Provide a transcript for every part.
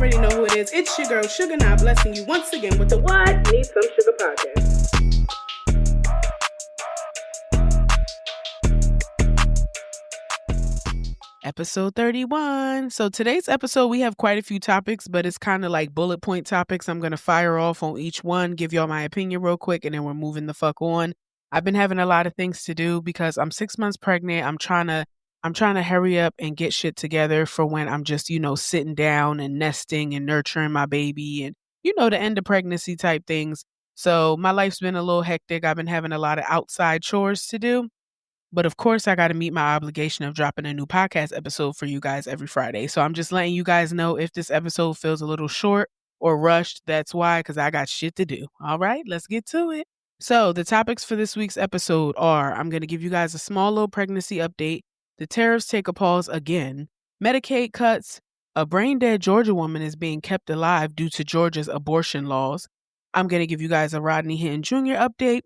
already know who it is. It's your girl, Sugar Now, blessing you once again with the What Need Some Sugar podcast. Episode 31. So today's episode, we have quite a few topics, but it's kind of like bullet point topics. I'm going to fire off on each one, give y'all my opinion real quick, and then we're moving the fuck on. I've been having a lot of things to do because I'm 6 months pregnant. I'm trying to hurry up and get shit together for when I'm just, sitting down and nesting and nurturing my baby and, the end of pregnancy type things. So my life's been a little hectic. I've been having a lot of outside chores to do. But of course, I got to meet my obligation of dropping a new podcast episode for you guys every Friday. So I'm just letting you guys know if this episode feels a little short or rushed, that's why, because I got shit to do. All right, let's get to it. So the topics for this week's episode are, I'm going to give you guys a small little pregnancy update. The tariffs take a pause again. Medicaid cuts. A brain-dead Georgia woman is being kept alive due to Georgia's abortion laws. I'm going to give you guys a Rodney Hinton Jr. update.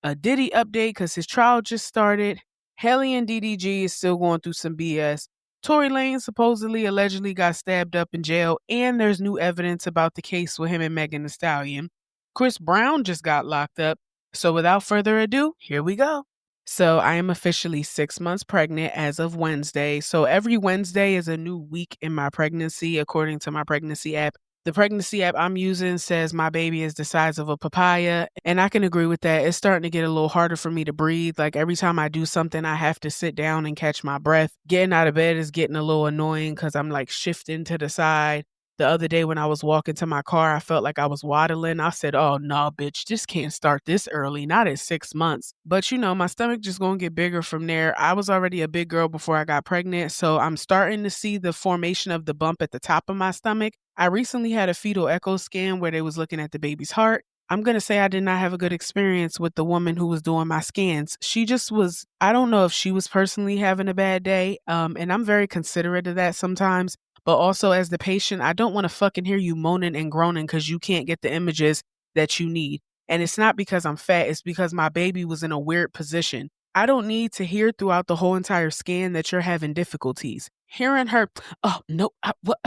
A Diddy update because his trial just started. Haley and DDG is still going through some BS. Tory Lanez supposedly allegedly got stabbed up in jail, and there's new evidence about the case with him and Megan Thee Stallion. Chris Brown just got locked up. So without further ado, here we go. So I am officially 6 months pregnant as of Wednesday. So every Wednesday is a new week in my pregnancy, according to my pregnancy app. The pregnancy app I'm using says my baby is the size of a papaya, and I can agree with that. It's starting to get a little harder for me to breathe. Like every time I do something, I have to sit down and catch my breath. Getting out of bed is getting a little annoying because I'm like shifting to the side. The other day when I was walking to my car, I felt like I was waddling. I said, oh, no, bitch, this can't start this early, not at 6 months. But, my stomach just going to get bigger from there. I was already a big girl before I got pregnant, so I'm starting to see the formation of the bump at the top of my stomach. I recently had a fetal echo scan where they was looking at the baby's heart. I'm going to say I did not have a good experience with the woman who was doing my scans. She just was, I don't know if she was personally having a bad day, and I'm very considerate of that sometimes. But also as the patient, I don't want to fucking hear you moaning and groaning because you can't get the images that you need. And it's not because I'm fat. It's because my baby was in a weird position. I don't need to hear throughout the whole entire scan that you're having difficulties. Hearing her, oh, no, what?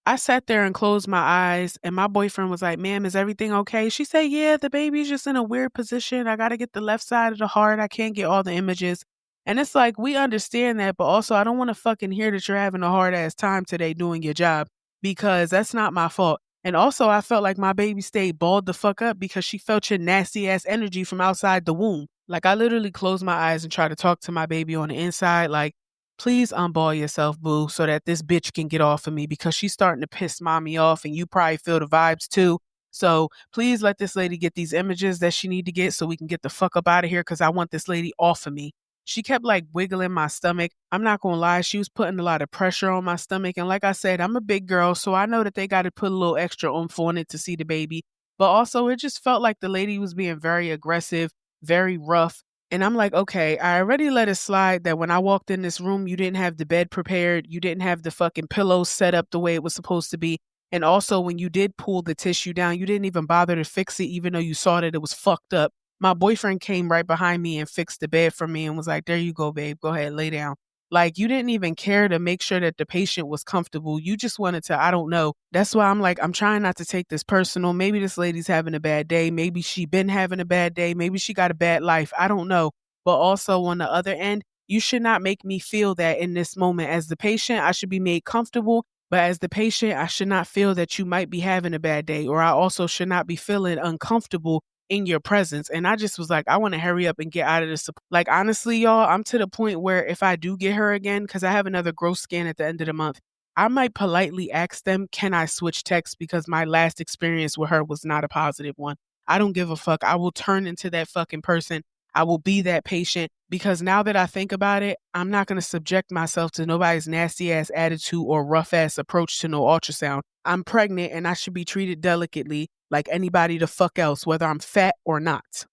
I sat there and closed my eyes and my boyfriend was like, ma'am, is everything okay? She said, yeah, the baby's just in a weird position. I got to get the left side of the heart. I can't get all the images. And it's like, we understand that, but also I don't want to fucking hear that you're having a hard ass time today doing your job because that's not my fault. And also I felt like my baby stayed balled the fuck up because she felt your nasty ass energy from outside the womb. Like I literally closed my eyes and tried to talk to my baby on the inside. Like, please unball yourself, boo, so that this bitch can get off of me because she's starting to piss mommy off and you probably feel the vibes too. So please let this lady get these images that she need to get so we can get the fuck up out of here because I want this lady off of me. She kept like wiggling my stomach. I'm not going to lie. She was putting a lot of pressure on my stomach. And like I said, I'm a big girl, so I know that they got to put a little extra oomph on it to see the baby. But also it just felt like the lady was being very aggressive, very rough. And I'm like, okay, I already let it slide that when I walked in this room, you didn't have the bed prepared. You didn't have the fucking pillows set up the way it was supposed to be. And also when you did pull the tissue down, you didn't even bother to fix it, even though you saw that it was fucked up. My boyfriend came right behind me and fixed the bed for me and was like, there you go, babe. Go ahead, lay down. Like, you didn't even care to make sure that the patient was comfortable. You just wanted to, I don't know. That's why I'm like, I'm trying not to take this personal. Maybe this lady's having a bad day. Maybe she been having a bad day. Maybe she got a bad life. I don't know. But also on the other end, you should not make me feel that in this moment. As the patient, I should be made comfortable. But as the patient, I should not feel that you might be having a bad day. Or I also should not be feeling uncomfortable in your presence. And I just was like, I want to hurry up and get out of this. Like, honestly, y'all, I'm to the point where if I do get her again, because I have another growth scan at the end of the month, I might politely ask them, can I switch texts? Because my last experience with her was not a positive one. I don't give a fuck. I will turn into that fucking person. I will be that patient because now that I think about it, I'm not going to subject myself to nobody's nasty ass attitude or rough ass approach to no ultrasound. I'm pregnant and I should be treated delicately like anybody the fuck else, whether I'm fat or not.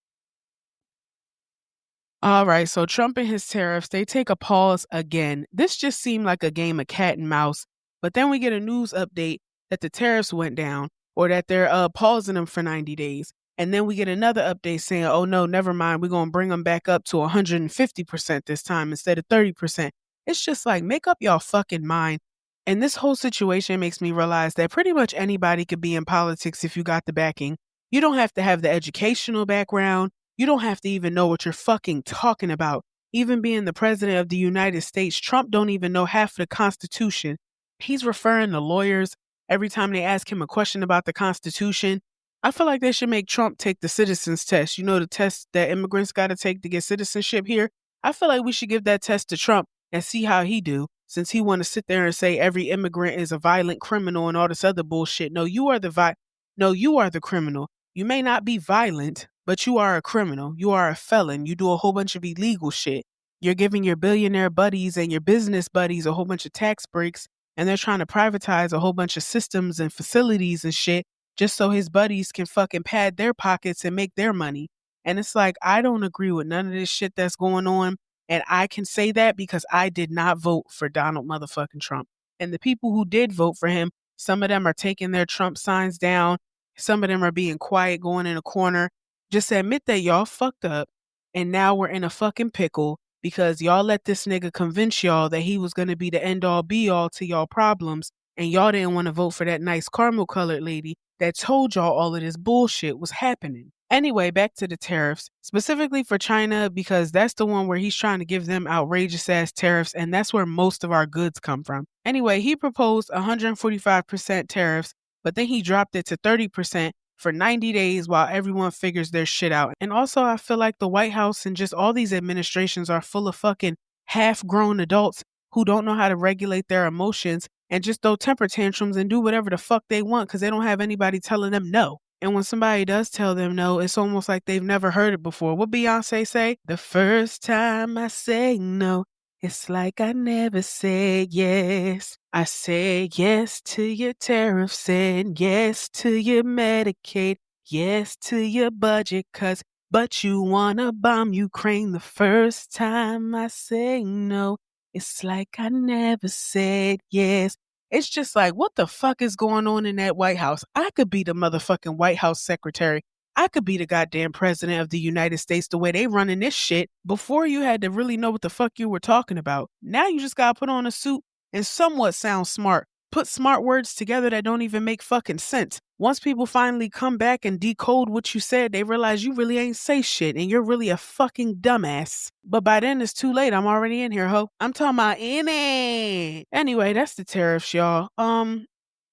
All right, so Trump and his tariffs, they take a pause again. This just seemed like a game of cat and mouse, but then we get a news update that the tariffs went down or that they're pausing them for 90 days. And then we get another update saying, oh no, never mind. We're going to bring them back up to 150% this time instead of 30%. It's just like, make up y'all fucking mind And this whole situation makes me realize that pretty much anybody could be in politics if you got the backing. You don't have to have the educational background. You don't have to even know what you're fucking talking about. Even being the president of the United States, Trump don't even know half of the Constitution. He's referring to lawyers every time they ask him a question about the Constitution. I feel like they should make Trump take the citizens test. You know, the test that immigrants got to take to get citizenship here. I feel like we should give that test to Trump and see how he do, since he want to sit there and say every immigrant is a violent criminal and all this other bullshit. No, you are the criminal. You may not be violent, but you are a criminal. You are a felon. You do a whole bunch of illegal shit. You're giving your billionaire buddies and your business buddies a whole bunch of tax breaks, and they're trying to privatize a whole bunch of systems and facilities and shit just so his buddies can fucking pad their pockets and make their money. And it's like, I don't agree with none of this shit that's going on. And I can say that because I did not vote for Donald motherfucking Trump. And the people who did vote for him, some of them are taking their Trump signs down. Some of them are being quiet, going in a corner. Just admit that y'all fucked up. And now we're in a fucking pickle because y'all let this nigga convince y'all that he was going to be the end all be all to y'all problems. And y'all didn't want to vote for that nice caramel colored lady that told y'all all of this bullshit was happening. Anyway, back to the tariffs, specifically for China, because that's the one where he's trying to give them outrageous ass tariffs, and that's where most of our goods come from. Anyway, he proposed 145% tariffs, but then he dropped it to 30% for 90 days while everyone figures their shit out. And also, I feel like the White House and just all these administrations are full of fucking half-grown adults who don't know how to regulate their emotions and just throw temper tantrums and do whatever the fuck they want because they don't have anybody telling them no. And when somebody does tell them no, it's almost like they've never heard it before. What Beyonce say? The first time I say no, it's like I never said yes. I say yes to your tariffs and yes to your Medicaid, yes to your budget cuts, but you wanna bomb Ukraine. The first time I say no, it's like I never said yes. It's just like, what the fuck is going on in that White House? I could be the motherfucking White House secretary. I could be the goddamn president of the United States the way they running this shit. Before you had to really know what the fuck you were talking about. Now you just gotta put on a suit and somewhat sound smart. Put smart words together that don't even make fucking sense. Once people finally come back and decode what you said, they realize you really ain't say shit and you're really a fucking dumbass. But by then it's too late. I'm already in here, ho. I'm talking about in it. Anyway, that's the tariffs, y'all.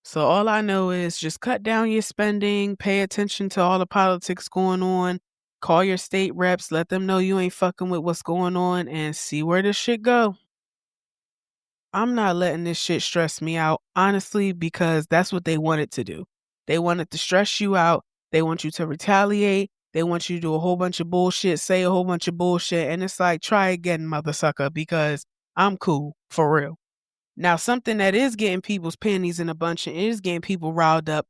So all I know is just cut down your spending, pay attention to all the politics going on, call your state reps, let them know you ain't fucking with what's going on, and see where this shit go. I'm not letting this shit stress me out, honestly, because that's what they wanted to do. They wanted to stress you out. They want you to retaliate. They want you to do a whole bunch of bullshit, say a whole bunch of bullshit. And it's like, try again, mother sucker, because I'm cool, for real. Now, something that is getting people's panties in a bunch and is getting people riled up.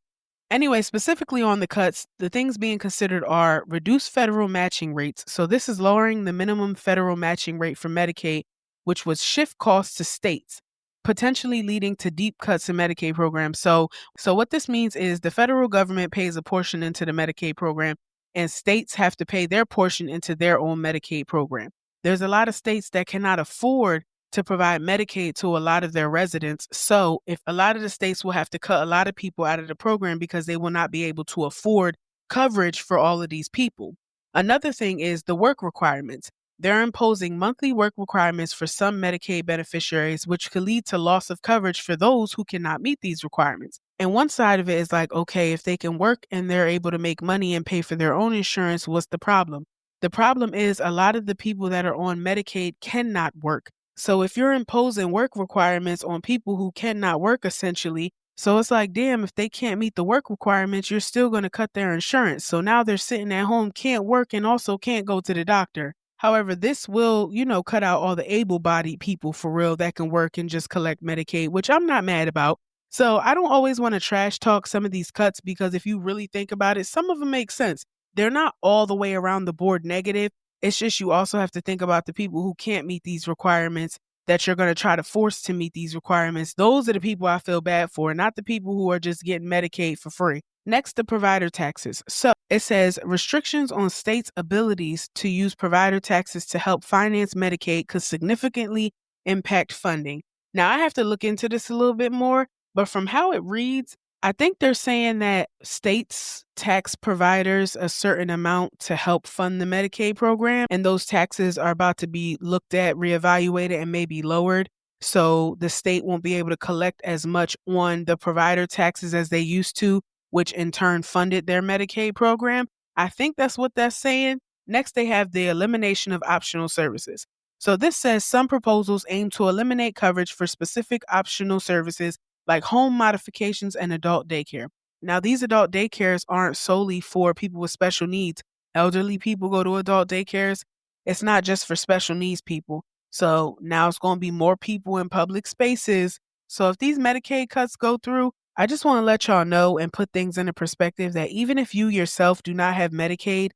Anyway, specifically on the cuts, the things being considered are reduced federal matching rates. So this is lowering the minimum federal matching rate for Medicaid, which would shift costs to states, potentially leading to deep cuts in Medicaid programs. So what this means is the federal government pays a portion into the Medicaid program and states have to pay their portion into their own Medicaid program. There's a lot of states that cannot afford to provide Medicaid to a lot of their residents. So if a lot of the states will have to cut a lot of people out of the program because they will not be able to afford coverage for all of these people. Another thing is the work requirements. They're imposing monthly work requirements for some Medicaid beneficiaries, which could lead to loss of coverage for those who cannot meet these requirements. And one side of it is like, okay, if they can work and they're able to make money and pay for their own insurance, what's the problem? The problem is a lot of the people that are on Medicaid cannot work. So if you're imposing work requirements on people who cannot work, essentially, so it's like, damn, if they can't meet the work requirements, you're still going to cut their insurance. So now they're sitting at home, can't work, and also can't go to the doctor. However, this will, cut out all the able-bodied people for real that can work and just collect Medicaid, which I'm not mad about. So I don't always want to trash talk some of these cuts because if you really think about it, some of them make sense. They're not all the way around the board negative. It's just you also have to think about the people who can't meet these requirements that you're going to try to force to meet these requirements. Those are the people I feel bad for, not the people who are just getting Medicaid for free. Next, the provider taxes. So it says restrictions on states' abilities to use provider taxes to help finance Medicaid could significantly impact funding. Now, I have to look into this a little bit more, but from how it reads, I think they're saying that states tax providers a certain amount to help fund the Medicaid program, and those taxes are about to be looked at, reevaluated, and maybe lowered. So the state won't be able to collect as much on the provider taxes as they used to, which in turn funded their Medicaid program. I think that's what that's saying. Next, they have the elimination of optional services. So this says some proposals aim to eliminate coverage for specific optional services like home modifications and adult daycare. Now, these adult daycares aren't solely for people with special needs. Elderly people go to adult daycares. It's not just for special needs people. So now it's going to be more people in public spaces. So if these Medicaid cuts go through, I just want to let y'all know and put things into perspective that even if you yourself do not have Medicaid,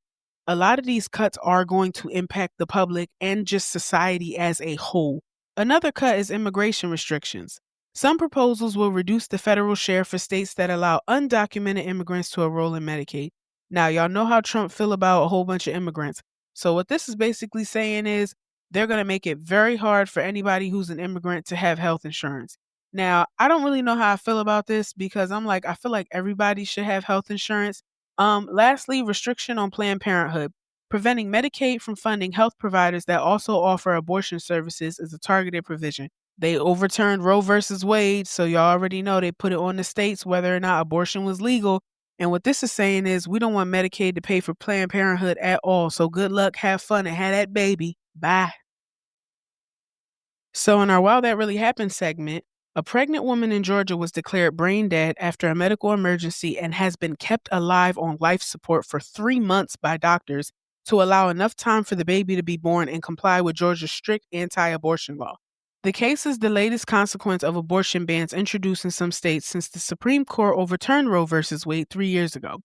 a lot of these cuts are going to impact the public and just society as a whole. Another cut is immigration restrictions. Some proposals will reduce the federal share for states that allow undocumented immigrants to enroll in Medicaid. Now, y'all know how Trump feel about a whole bunch of immigrants. So what this is basically saying is they're going to make it very hard for anybody who's an immigrant to have health insurance. Now, I don't really know how I feel about this because I feel like everybody should have health insurance. Lastly, restriction on Planned Parenthood. Preventing Medicaid from funding health providers that also offer abortion services is a targeted provision. They overturned Roe versus Wade, so y'all already know they put it on the states whether or not abortion was legal. And what this is saying is we don't want Medicaid to pay for Planned Parenthood at all. So good luck, have fun, and have that baby. Bye. So in our Wow That Really Happened segment, a pregnant woman in Georgia was declared brain dead after a medical emergency and has been kept alive on life support for 3 months by doctors to allow enough time for the baby to be born and comply with Georgia's strict anti-abortion law. The case is the latest consequence of abortion bans introduced in some states since the Supreme Court overturned Roe v. Wade 3 years ago.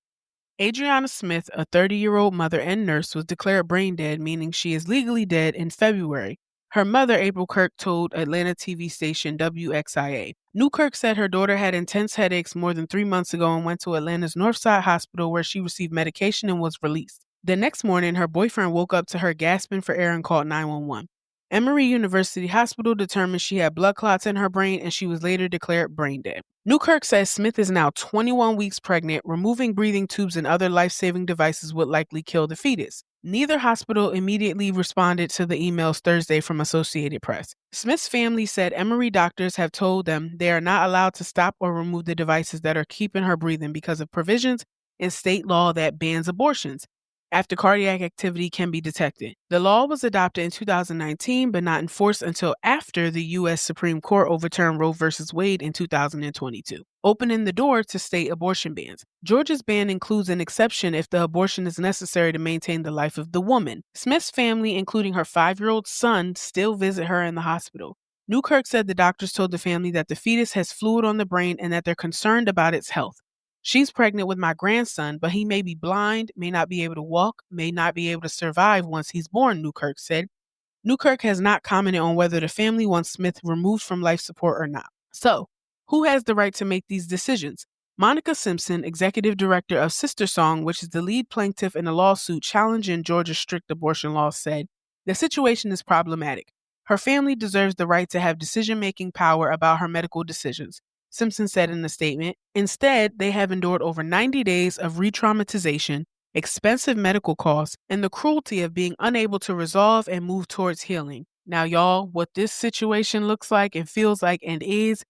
Adriana Smith, a 30-year-old mother and nurse, was declared brain dead, meaning she is legally dead, in February. Her mother, April Kirk, told Atlanta TV station WXIA. Newkirk said her daughter had intense headaches more than 3 months ago and went to Atlanta's Northside Hospital where she received medication and was released. The next morning, her boyfriend woke up to her gasping for air and called 911. Emory University Hospital determined she had blood clots in her brain and she was later declared brain dead. Newkirk says Smith is now 21 weeks pregnant. Removing breathing tubes and other life-saving devices would likely kill the fetus. Neither hospital immediately responded to the emails Thursday from Associated Press. Smith's family said Emory doctors have told them they are not allowed to stop or remove the devices that are keeping her breathing because of provisions in state law that bans abortions after cardiac activity can be detected. The law was adopted in 2019 but not enforced until after the U.S. Supreme Court overturned Roe v. Wade in 2022, opening the door to state abortion bans. Georgia's ban includes an exception if the abortion is necessary to maintain the life of the woman. Smith's family, including her 5-year-old son, still visit her in the hospital. Newkirk said the doctors told the family that the fetus has fluid on the brain and that they're concerned about its health. She's pregnant with my grandson, but he may be blind, may not be able to walk, may not be able to survive once he's born, Newkirk said. Newkirk has not commented on whether the family wants Smith removed from life support or not. So, who has the right to make these decisions? Monica Simpson, executive director of Sister Song, which is the lead plaintiff in a lawsuit challenging Georgia's strict abortion laws, said, "The situation is problematic. Her family deserves the right to have decision-making power about her medical decisions," Simpson said in a statement. Instead, they have endured over 90 days of re-traumatization, expensive medical costs, and the cruelty of being unable to resolve and move towards healing. Now, y'all, what this situation looks like and feels like and is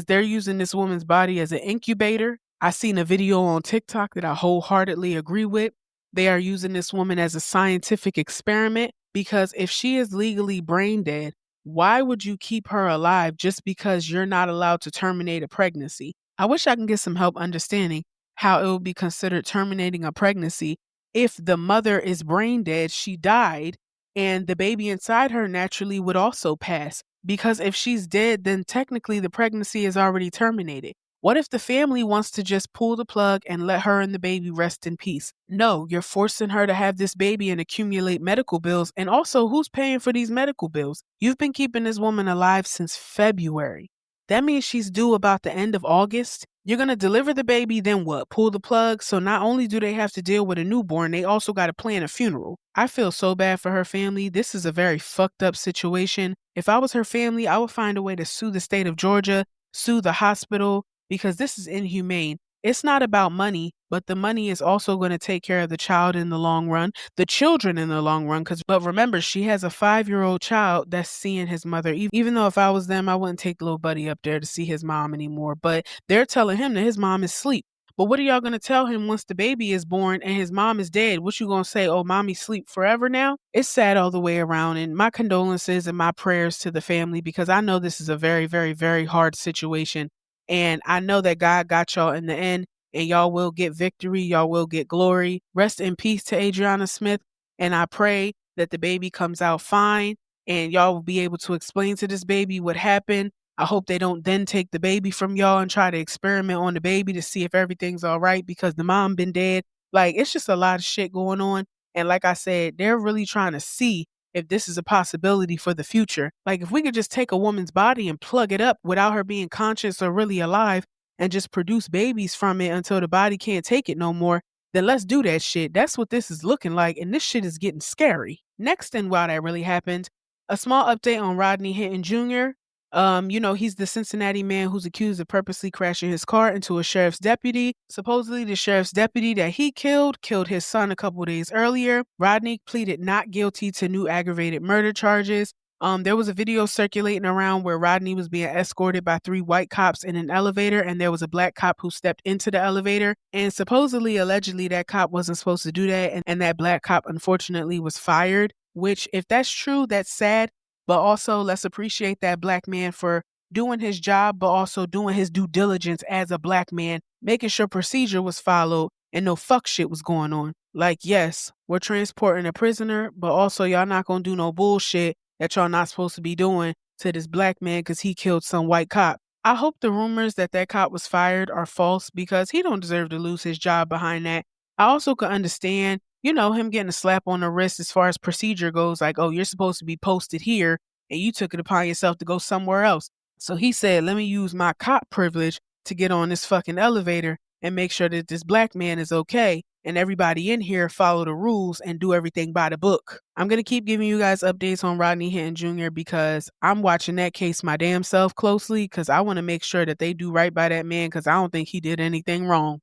they're using this woman's body as an incubator. I seen a video on TikTok that I wholeheartedly agree with. They are using this woman as a scientific experiment because if she is legally brain dead, why would you keep her alive just because you're not allowed to terminate a pregnancy? I wish I can get some help understanding how it would be considered terminating a pregnancy if the mother is brain dead, she died, and the baby inside her naturally would also pass. Because if she's dead, then technically the pregnancy is already terminated. What if the family wants to just pull the plug and let her and the baby rest in peace? No, you're forcing her to have this baby and accumulate medical bills. And also, who's paying for these medical bills? You've been keeping this woman alive since February. That means she's due about the end of August. You're going to deliver the baby, then what? Pull the plug? So not only do they have to deal with a newborn, they also got to plan a funeral. I feel so bad for her family. This is a very fucked up situation. If I was her family, I would find a way to sue the state of Georgia, sue the hospital, because this is inhumane. It's not about money, but the money is also going to take care of the child in the long run, the children in the long run. But remember, she has a 5-year-old child that's seeing his mother. Even though if I was them, I wouldn't take little buddy up there to see his mom anymore. But they're telling him that his mom is asleep. But what are y'all going to tell him once the baby is born and his mom is dead? What you going to say? Oh, mommy sleep forever now? It's sad all the way around. And my condolences and my prayers to the family, because I know this is a very, very, very hard situation. And I know that God got y'all in the end, and y'all will get victory. Y'all will get glory. Rest in peace to Adriana Smith. And I pray that the baby comes out fine and y'all will be able to explain to this baby what happened. I hope they don't then take the baby from y'all and try to experiment on the baby to see if everything's all right, because the mom been dead. Like, it's just a lot of shit going on. And like I said, they're really trying to see if this is a possibility for the future. Like, if we could just take a woman's body and plug it up without her being conscious or really alive and just produce babies from it until the body can't take it no more, then let's do that shit. That's what this is looking like. And this shit is getting scary. Next, and while that really happened, a small update on Rodney Hinton Jr. He's the Cincinnati man who's accused of purposely crashing his car into a sheriff's deputy. Supposedly, the sheriff's deputy that he killed his son a couple days earlier. Rodney pleaded not guilty to new aggravated murder charges. There was a video circulating around where Rodney was being escorted by 3 white cops in an elevator, and there was a black cop who stepped into the elevator. And supposedly, allegedly, that cop wasn't supposed to do that, and that black cop, unfortunately, was fired. Which, if that's true, that's sad. But also, let's appreciate that black man for doing his job, but also doing his due diligence as a black man, making sure procedure was followed and no fuck shit was going on. Like, yes, we're transporting a prisoner, but also y'all not gonna do no bullshit that y'all not supposed to be doing to this black man because he killed some white cop. I hope the rumors that that cop was fired are false, because he don't deserve to lose his job behind that. I also could understand, him getting a slap on the wrist as far as procedure goes, like, oh, you're supposed to be posted here and you took it upon yourself to go somewhere else. So he said, let me use my cop privilege to get on this fucking elevator and make sure that this black man is okay and everybody in here follow the rules and do everything by the book. I'm going to keep giving you guys updates on Rodney Hinton Jr. because I'm watching that case my damn self closely, because I want to make sure that they do right by that man, because I don't think he did anything wrong.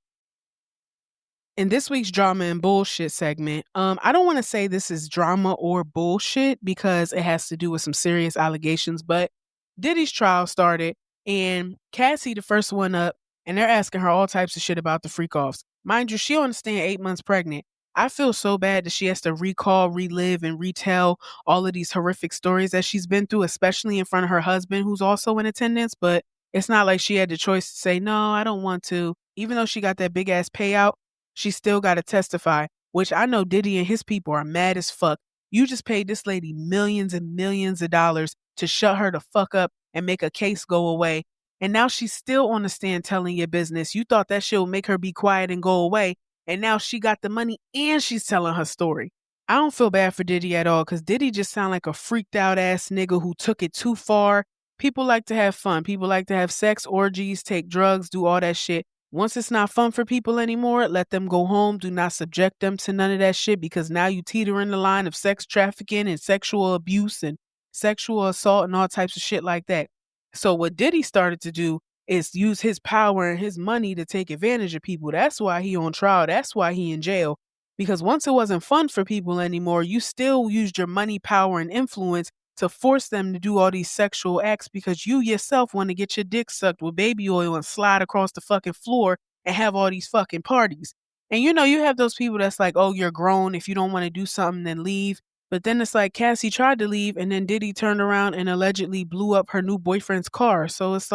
In this week's drama and bullshit segment, I don't want to say this is drama or bullshit because it has to do with some serious allegations, but Diddy's trial started and Cassie the first one up, and they're asking her all types of shit about the freak offs. Mind you, she on the stand 8 months pregnant. I feel so bad that she has to recall, relive, and retell all of these horrific stories that she's been through, especially in front of her husband, who's also in attendance. But it's not like she had the choice to say, no, I don't want to. Even though she got that big ass payout, she still got to testify, which I know Diddy and his people are mad as fuck. You just paid this lady millions and millions of dollars to shut her the fuck up and make a case go away. And now she's still on the stand telling your business. You thought that shit would make her be quiet and go away. And now she got the money and she's telling her story. I don't feel bad for Diddy at all, because Diddy just sound like a freaked out ass nigga who took it too far. People like to have fun. People like to have sex, orgies, take drugs, do all that shit. Once it's not fun for people anymore, let them go home. Do not subject them to none of that shit, because now you teeter in the line of sex trafficking and sexual abuse and sexual assault and all types of shit like that. So what Diddy started to do is use his power and his money to take advantage of people. That's why he on trial. That's why he in jail. Because once it wasn't fun for people anymore, you still used your money, power, and influence to force them to do all these sexual acts, because you yourself want to get your dick sucked with baby oil and slide across the fucking floor and have all these fucking parties. And you have those people that's like, oh, you're grown. If you don't want to do something, then leave. But then it's like Cassie tried to leave, and then Diddy turned around and allegedly blew up her new boyfriend's car. So it's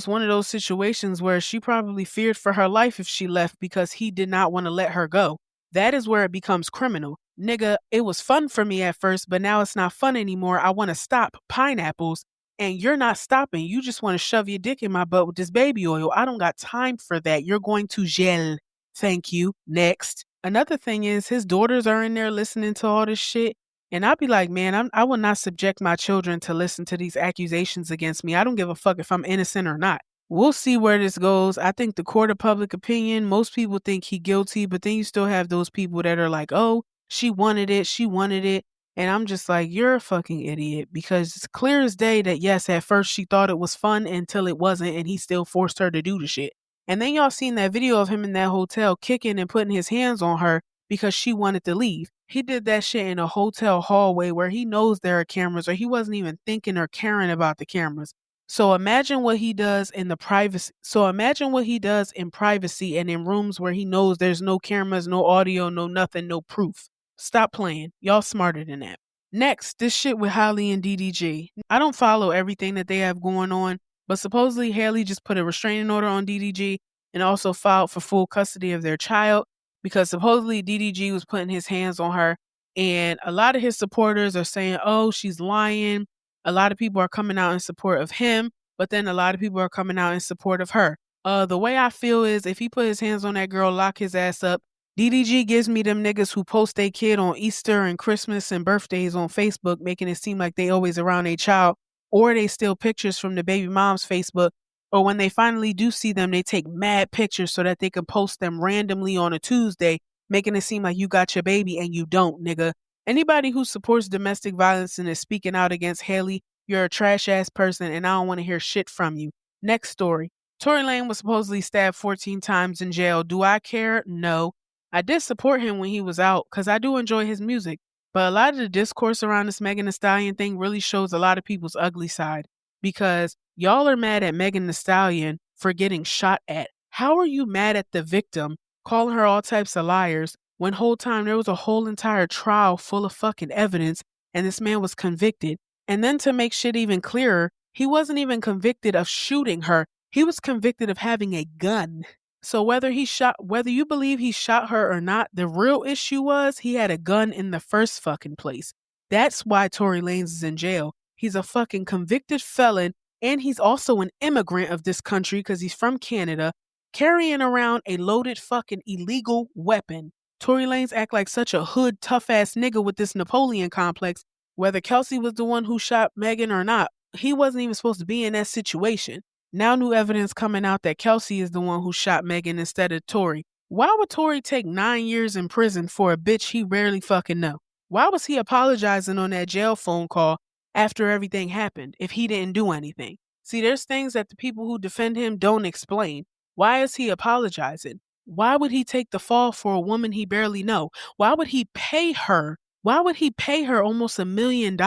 one of those situations where she probably feared for her life if she left, because he did not want to let her go. That is where it becomes criminal. Nigga, it was fun for me at first, but now it's not fun anymore. I want to stop pineapples, and you're not stopping. You just want to shove your dick in my butt with this baby oil. I don't got time for that. You're going to jail. Thank you. Next. Another thing is, his daughters are in there listening to all this shit. And I'd be like, man, I will not subject my children to listen to these accusations against me. I don't give a fuck if I'm innocent or not. We'll see where this goes. I think the court of public opinion, most people think he guilty, but then you still have those people that are like, oh, she wanted it. She wanted it. And I'm just like, you're a fucking idiot, because it's clear as day that yes, at first she thought it was fun until it wasn't, and he still forced her to do the shit. And then y'all seen that video of him in that hotel kicking and putting his hands on her because she wanted to leave. He did that shit in a hotel hallway where he knows there are cameras, or he wasn't even thinking or caring about the cameras. So imagine what he does in the privacy. So imagine what he does in privacy and in rooms where he knows there's no cameras, no audio, no nothing, no proof. Stop playing. Y'all smarter than that. Next, this shit with Hailey and DDG. I don't follow everything that they have going on, but supposedly Hailey just put a restraining order on DDG and also filed for full custody of their child because supposedly DDG was putting his hands on her. And a lot of his supporters are saying, oh, she's lying. A lot of people are coming out in support of him, but then a lot of people are coming out in support of her. The way I feel is if he put his hands on that girl, lock his ass up. DDG gives me them niggas who post their kid on Easter and Christmas and birthdays on Facebook, making it seem like they always around a child, or they steal pictures from the baby mom's Facebook, or when they finally do see them, they take mad pictures so that they can post them randomly on a Tuesday, making it seem like you got your baby and you don't, nigga. Anybody who supports domestic violence and is speaking out against Hailey, you're a trash ass person and I don't want to hear shit from you. Next story. Tory Lanez was supposedly stabbed 14 times in jail. Do I care? No. I did support him when he was out because I do enjoy his music. But a lot of the discourse around this Megan Thee Stallion thing really shows a lot of people's ugly side because y'all are mad at Megan Thee Stallion for getting shot at. How are you mad at the victim, calling her all types of liars, when whole time there was a whole entire trial full of fucking evidence and this man was convicted? And then to make shit even clearer, he wasn't even convicted of shooting her. He was convicted of having a gun. So whether you believe he shot her or not, the real issue was he had a gun in the first fucking place. That's why Tory Lanez is in jail. He's a fucking convicted felon, and he's also an immigrant of this country because he's from Canada, carrying around a loaded fucking illegal weapon. Tory Lanez act like such a hood, tough-ass nigga with this Napoleon complex. Whether Kelsey was the one who shot Megan or not, he wasn't even supposed to be in that situation. Now new evidence coming out that Kelsey is the one who shot Megan instead of Tory. Why would Tory take 9 years in prison for a bitch he barely fucking know? Why was he apologizing on that jail phone call after everything happened if he didn't do anything? See, there's things that the people who defend him don't explain. Why is he apologizing? Why would he take the fall for a woman he barely know? Why would he pay her? Why would he pay her almost $1 million?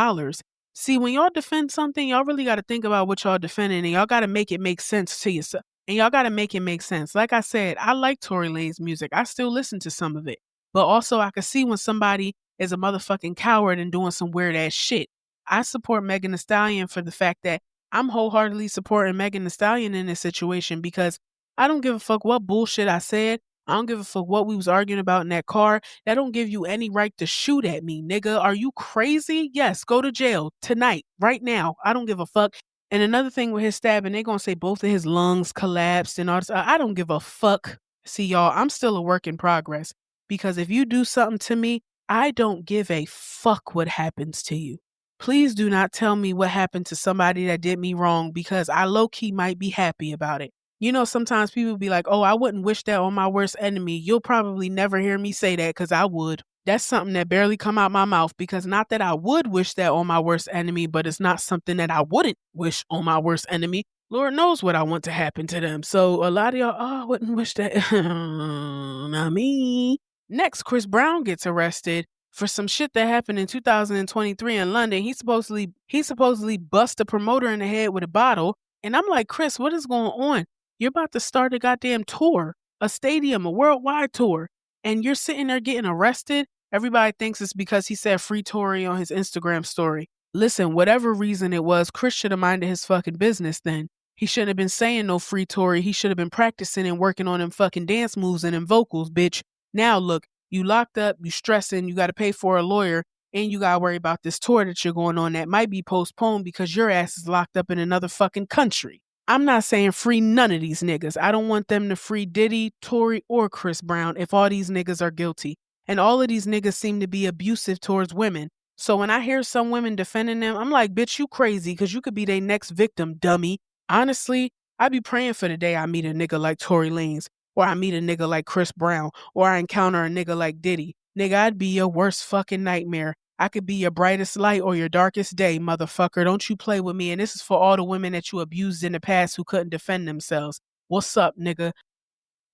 See, when y'all defend something, y'all really got to think about what y'all defending, and y'all got to make it make sense to yourself. And y'all got to make it make sense. Like I said, I like Tory Lanez music. I still listen to some of it. But also, I can see when somebody is a motherfucking coward and doing some weird ass shit. I support Megan Thee Stallion for the fact that I'm wholeheartedly supporting Megan Thee Stallion in this situation because I don't give a fuck what bullshit I said. I don't give a fuck what we was arguing about in that car. That don't give you any right to shoot at me, nigga. Are you crazy? Yes, go to jail tonight, right now. I don't give a fuck. And another thing with his stabbing, they gonna say both of his lungs collapsed and all this. I don't give a fuck. See, y'all, I'm still a work in progress because if you do something to me, I don't give a fuck what happens to you. Please do not tell me what happened to somebody that did me wrong because I low-key might be happy about it. You know, sometimes people be like, oh, I wouldn't wish that on my worst enemy. You'll probably never hear me say that because I would. That's something that barely come out my mouth because not that I would wish that on my worst enemy, but it's not something that I wouldn't wish on my worst enemy. Lord knows what I want to happen to them. So a lot of y'all, oh, I wouldn't wish that. Not me. Next, Chris Brown gets arrested for some shit that happened in 2023 in London. He supposedly bust a promoter in the head with a bottle. And I'm like, Chris, what is going on? You're about to start a goddamn tour, a stadium, a worldwide tour, and you're sitting there getting arrested. Everybody thinks it's because he said free Tory on his Instagram story. Listen, whatever reason it was, Chris should have minded his fucking business then. He shouldn't have been saying no free Tory. He should have been practicing and working on them fucking dance moves and them vocals, bitch. Now look, you locked up, you stressing, you got to pay for a lawyer, and you got to worry about this tour that you're going on that might be postponed because your ass is locked up in another fucking country. I'm not saying free none of these niggas. I don't want them to free Diddy, Tory, or Chris Brown if all these niggas are guilty. And all of these niggas seem to be abusive towards women. So when I hear some women defending them, I'm like, bitch, you crazy because you could be their next victim, dummy. Honestly, I be praying for the day I meet a nigga like Tory Lanez, or I meet a nigga like Chris Brown, or I encounter a nigga like Diddy. Nigga, I'd be your worst fucking nightmare. I could be your brightest light or your darkest day, motherfucker. Don't you play with me. And this is for all the women that you abused in the past who couldn't defend themselves. What's up, nigga?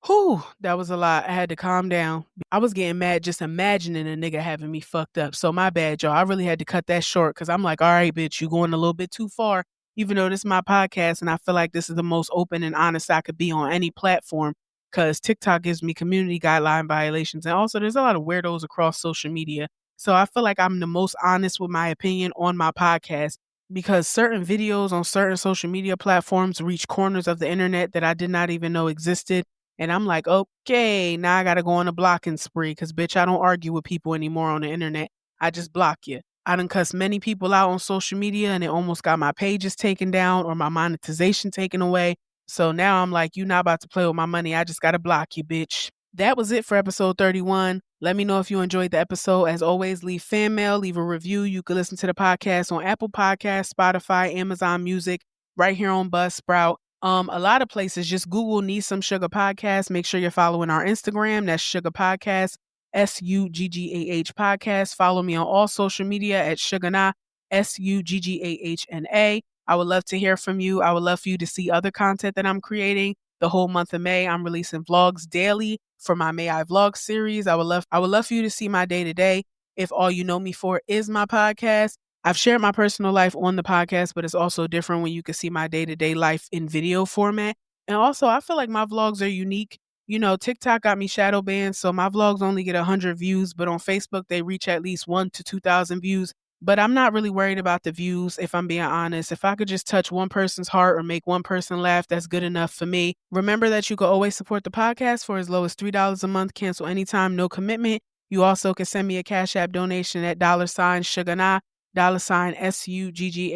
Whew, that was a lot. I had to calm down. I was getting mad just imagining a nigga having me fucked up. So my bad, y'all. I really had to cut that short because I'm like, all right, bitch, you going a little bit too far. Even though this is my podcast and I feel like this is the most open and honest I could be on any platform because TikTok gives me community guideline violations. And also there's a lot of weirdos across social media. So I feel like I'm the most honest with my opinion on my podcast because certain videos on certain social media platforms reach corners of the internet that I did not even know existed. And I'm like, okay, now I got to go on a blocking spree because, bitch, I don't argue with people anymore on the internet. I just block you. I done cussed many people out on social media and it almost got my pages taken down or my monetization taken away. So now I'm like, you not about to play with my money. I just got to block you, bitch. That was it for episode 31. Let me know if you enjoyed the episode. As always, leave fan mail, leave a review. You can listen to the podcast on Apple Podcasts, Spotify, Amazon Music, right here on Buzzsprout. A lot of places, just Google Need Some Sugar Podcast. Make sure you're following our Instagram. That's Sugar Podcast, SUGGAH Podcast. Follow me on all social media at Sugarna, SUGGAHNA. I would love to hear from you. I would love for you to see other content that I'm creating. The whole month of May, I'm releasing vlogs daily for my May I Vlog series. I would love for you to see my day-to-day. If all you know me for is my podcast, I've shared my personal life on the podcast, but it's also different when you can see my day-to-day life in video format. And also, I feel like my vlogs are unique. You know, TikTok got me shadow banned, so my vlogs only get 100 views, but on Facebook, they reach at least 1,000 to 2,000 views. But I'm not really worried about the views, if I'm being honest. If I could just touch one person's heart or make one person laugh, that's good enough for me. Remember that you can always support the podcast for as low as $3 a month. Cancel anytime, no commitment. You also can send me a Cash App donation at $Sugarna. $SUGGAHNA.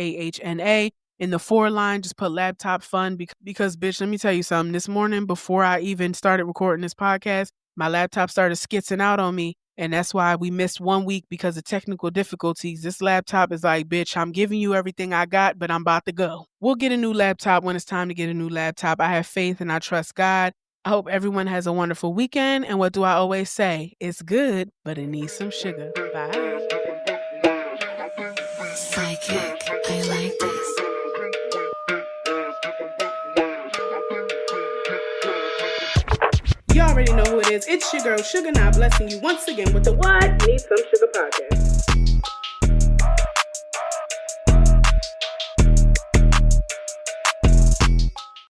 In the for line, just put laptop fun because, bitch, let me tell you something. This morning, before I even started recording this podcast, my laptop started skitzing out on me. And that's why we missed 1 week because of technical difficulties. This laptop is like, bitch, I'm giving you everything I got, but I'm about to go. We'll get a new laptop when it's time to get a new laptop. I have faith and I trust God. I hope everyone has a wonderful weekend. And what do I always say? It's good, but it needs some sugar. Bye. Psychic, I like this. You already know who it is. It's your girl, Sugar Now, blessing you once again with the What? Need Some Sugar Podcast.